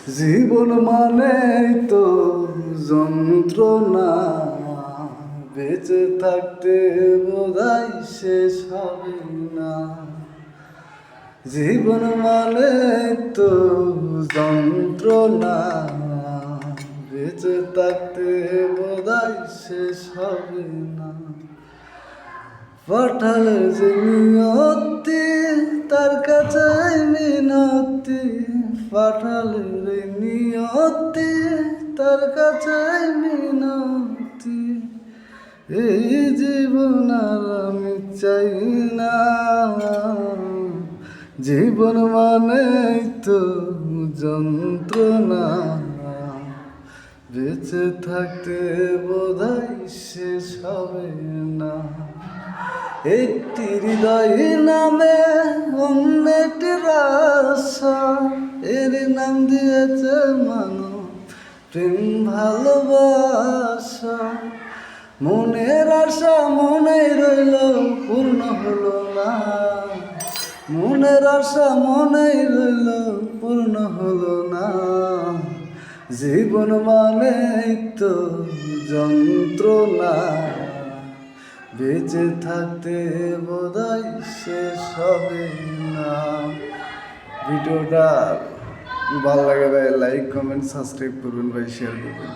জীবন মানে তো যন্ত্রণা, বেঁচে থাকতে বোধহয় শেষ হবে না। জীবন মানে তো যন্ত্রণা, বেঁচে থাকতে বোধহয় শেষ হবে না। পাঠালে যে নিয়তি তার কাছে মিনতি, পাঠালে রে নিয়তি তার কাছে মিনতি। এই জীবন আর আমি চাই না, জীবন মানে তো যন্ত্রণা, বেঁচে থাকতে বোধহয় শেষ হবে না। একটি হৃদয় নামে অন্যটি আশা, এর নাম দিয়েছে মানব প্রেম ভালোবাসা। মনের আশা মনেই রইল পূর্ণ হলো না, মনের আশা মনেই রইল পূর্ণ হলো না। জীবন মানে তো যন্ত্রণা, বেঁচে থাকতে বোধহয় শেষ হবে না। ভিডিওটা ভালো লাগে ভাই, লাইক কমেন্ট সাবস্ক্রাইব করবেন ভাই, শেয়ার করবেন।